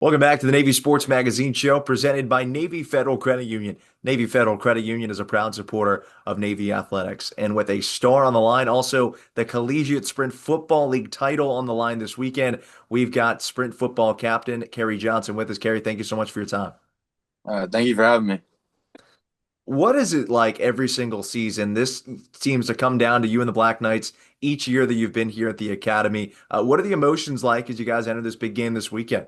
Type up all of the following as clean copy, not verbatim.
Welcome back to the Navy Sports Magazine show presented by Navy Federal Credit Union. Navy Federal Credit Union is a proud supporter of Navy athletics. And with a star on the line, also the Collegiate Sprint Football League title on the line this weekend, we've got Sprint football captain Kerry Johnson with us. Kerry, thank you so much for your time. Thank you for having me. What is it like every single season? This seems to come down to you and the Black Knights each year that you've been here at the academy. What are the emotions like as you guys enter this big game this weekend?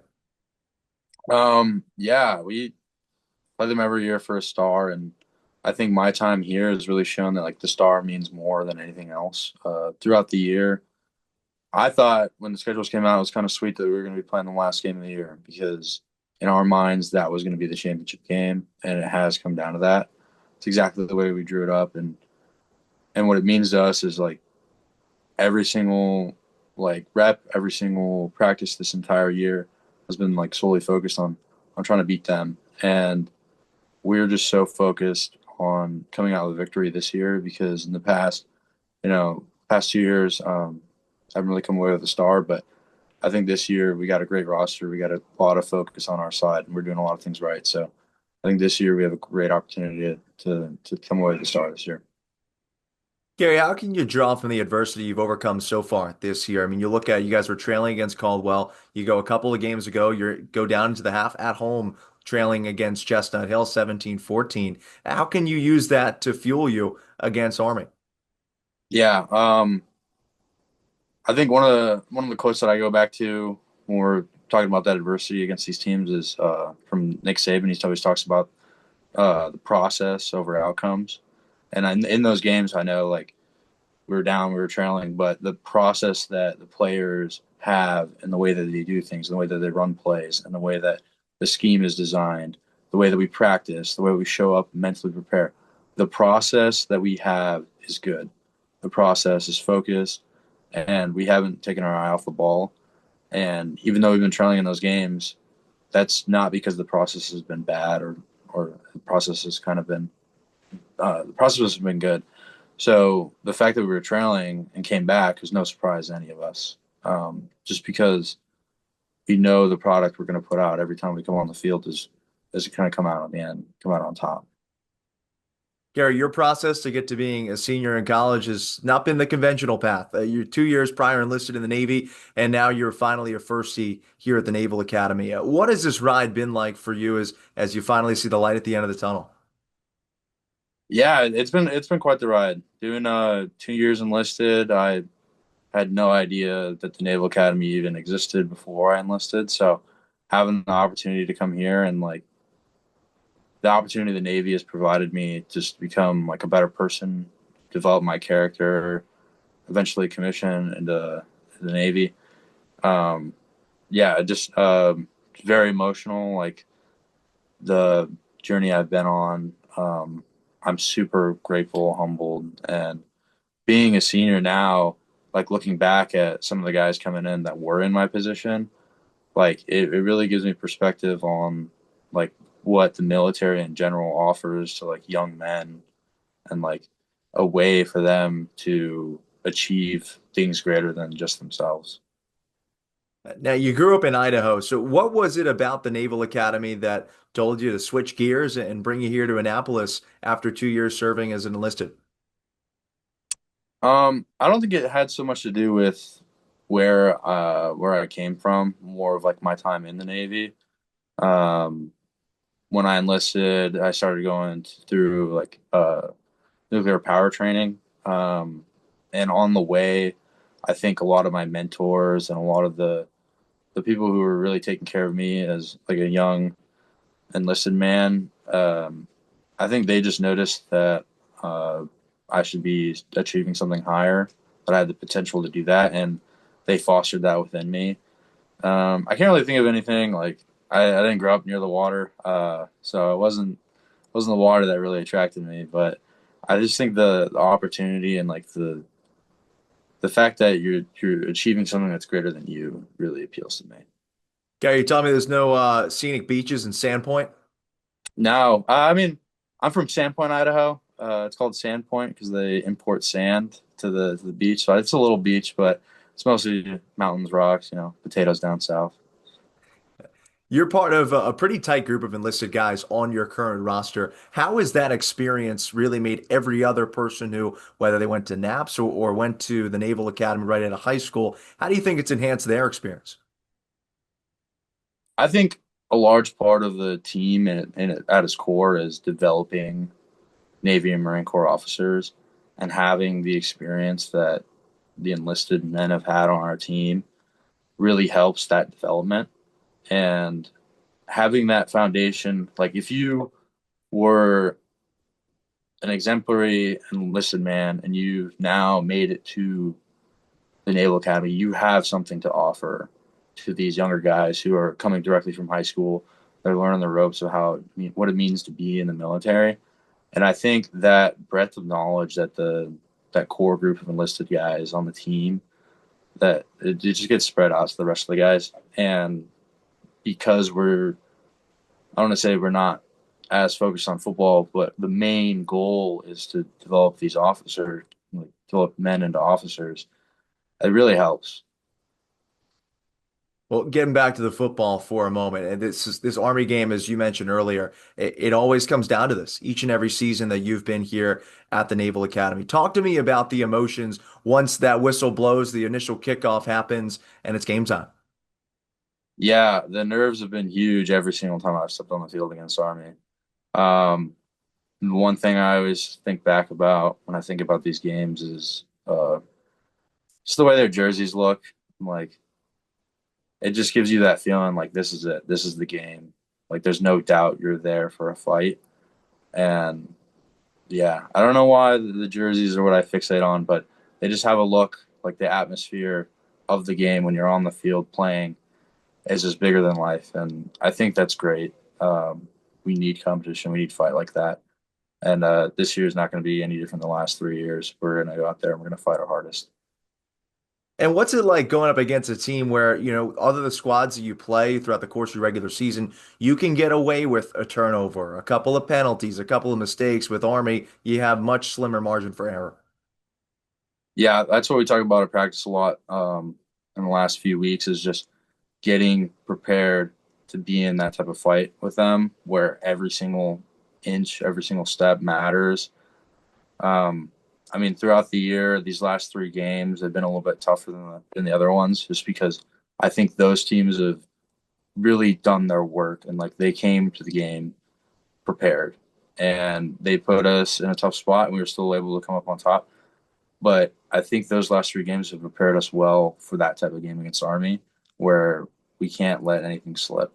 Yeah, we play them every year for a star, and I think my time here has really shown that like the star means more than anything else. Throughout the year, I thought when the schedules came out, it was kind of sweet that we were going to be playing the last game of the year because in our minds that was going to be the championship game, and it has come down to that. It's exactly the way we drew it up, and what it means to us is like every single like rep, every single practice this entire year has been like solely focused on trying to beat them. And we're just so focused on coming out with a victory this year because in the past, past 2 years, I haven't really come away with a star, but I think this year we got a great roster. We got a lot of focus on our side, and we're doing a lot of things right. So I think this year we have a great opportunity to come away with a star this year. Gary, how can you draw from the adversity you've overcome so far this year? I mean, you look at you guys were trailing against Caldwell. You go a couple of games ago, you go down into the half at home, trailing against Chestnut Hill 17-14. How can you use that to fuel you against Army? Yeah, I think one of the quotes that I go back to when we're talking about that adversity against these teams is from Nick Saban. He always talks about the process over outcomes, and in those games, I know like we were down, we were trailing, but the process that the players have and the way that they do things, and the way that they run plays, and the way that the scheme is designed, the way that we practice, the way we show up, mentally prepare, the process that we have is good. The process is focused and we haven't taken our eye off the ball. And even though we've been trailing in those games, that's not because the process has been bad or the process has kind of been the process has been good. So the fact that we were trailing and came back is no surprise to any of us. Just because we know the product we're going to put out every time we come on the field is kind of come out on the end, come out on top. Gary, your process to get to being a senior in college has not been the conventional path. You're 2 years prior enlisted in the Navy, and now you're finally a first C here at the Naval Academy. What has this ride been like for you as you finally see the light at the end of the tunnel? Yeah, it's been quite the ride. Doing 2 years enlisted, I had no idea that the Naval Academy even existed before I enlisted. So having the opportunity to come here and like the opportunity the Navy has provided me just to become like a better person, develop my character, eventually commission into the Navy. Um, yeah, just very emotional. Like the journey I've been on. I'm super grateful, humbled, and being a senior now, like looking back at some of the guys coming in that were in my position, like it really gives me perspective on like what the military in general offers to like young men and like a way for them to achieve things greater than just themselves. Now, you grew up in Idaho, so what was it about the Naval Academy that told you to switch gears and bring you here to Annapolis after 2 years serving as an enlisted? I don't think it had so much to do with where I came from, more of like my time in the Navy. Um, when I enlisted, I started going through like nuclear power training. And on the way, I think a lot of my mentors and a lot of the people who were really taking care of me as like a young enlisted man, I think they just noticed that I should be achieving something higher, that I had the potential to do that, and they fostered that within me. I can't really think of anything like I didn't grow up near the water, so it wasn't the water that really attracted me, but I just think the opportunity and like the fact that you're achieving something that's greater than you really appeals to me. Gary, you telling me there's no scenic beaches in Sandpoint? No, I mean I'm from Sandpoint, Idaho. It's called Sandpoint because they import sand to the beach. So it's a little beach, but it's mostly mountains, rocks, potatoes down south. You're part of a pretty tight group of enlisted guys on your current roster. How has that experience really made every other person who, whether they went to NAPS or went to the Naval Academy right out of high school, how do you think it's enhanced their experience? I think a large part of the team at its core is developing Navy and Marine Corps officers and having the experience that the enlisted men have had on our team really helps that development. And having that foundation, like if you were an exemplary enlisted man and you've now made it to the Naval Academy, you have something to offer to these younger guys who are coming directly from high school. They're learning the ropes of what it means to be in the military. And I think that breadth of knowledge that that core group of enlisted guys on the team, that it just gets spread out to the rest of the guys. And because I want to say we're not as focused on football, but the main goal is to develop these officers, like develop men into officers. It really helps. Well, getting back to the football for a moment, and this Army game, as you mentioned earlier, it always comes down to this each and every season that you've been here at the Naval Academy. Talk to me about the emotions once that whistle blows, the initial kickoff happens, and it's game time. Yeah, the nerves have been huge every single time I've stepped on the field against Army. Um, One thing I always think back about when I think about these games is just the way their jerseys look. Like it just gives you that feeling like this is it. This is the game. Like there's no doubt you're there for a fight. And yeah, I don't know why the jerseys are what I fixate on, but they just have a look like the atmosphere of the game when you're on the field playing is just bigger than life. And I think that's great. We need competition. We need fight like that. And this year is not going to be any different than the last 3 years. We're going to go out there and we're going to fight our hardest. And what's it like going up against a team where, other the squads that you play throughout the course of your regular season, you can get away with a turnover, a couple of penalties, a couple of mistakes. With Army, you have much slimmer margin for error. Yeah, that's what we talk about at practice a lot in the last few weeks is just getting prepared to be in that type of fight with them where every single inch, every single step matters. Um, I mean, throughout the year, these last 3 games have been a little bit tougher than the other ones, just because I think those teams have really done their work and like they came to the game prepared and they put us in a tough spot and we were still able to come up on top. But I think those last 3 games have prepared us well for that type of game against Army, where we can't let anything slip.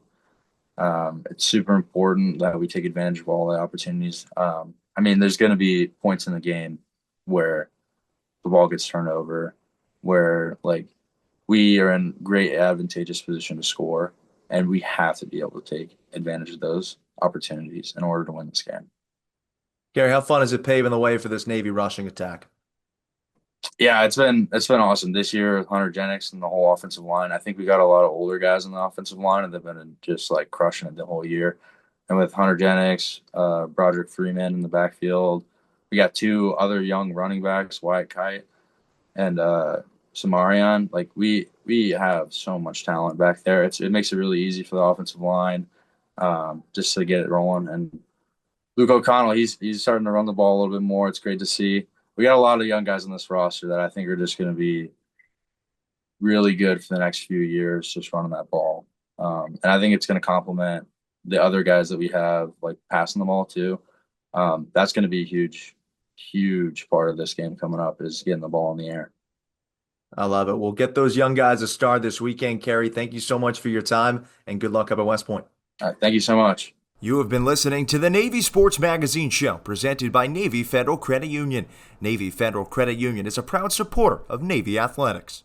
It's super important that we take advantage of all the opportunities. I mean, there's going to be points in the game where the ball gets turned over, where like we are in great advantageous position to score, and we have to be able to take advantage of those opportunities in order to win this game. Gary, how fun is it paving the way for this Navy rushing attack? Yeah, it's been awesome this year with Hunter Jennings and the whole offensive line. I think we got a lot of older guys on the offensive line, and they've been just like crushing it the whole year. And with Hunter Jennings, Broderick Freeman in the backfield, we got 2 other young running backs, Wyatt Kite and Samarian. Like we have so much talent back there. It makes it really easy for the offensive line just to get it rolling. And Luke O'Connell, he's starting to run the ball a little bit more. It's great to see. We got a lot of young guys on this roster that I think are just going to be really good for the next few years, just running that ball. And I think it's going to complement the other guys that we have, like passing the ball too. That's going to be a huge, huge part of this game coming up is getting the ball in the air. I love it. We'll get those young guys a start this weekend. Kerry, thank you so much for your time and good luck up at West Point. All right, thank you so much. You have been listening to the Navy Sports Magazine Show presented by Navy Federal Credit Union. Navy Federal Credit Union is a proud supporter of Navy athletics.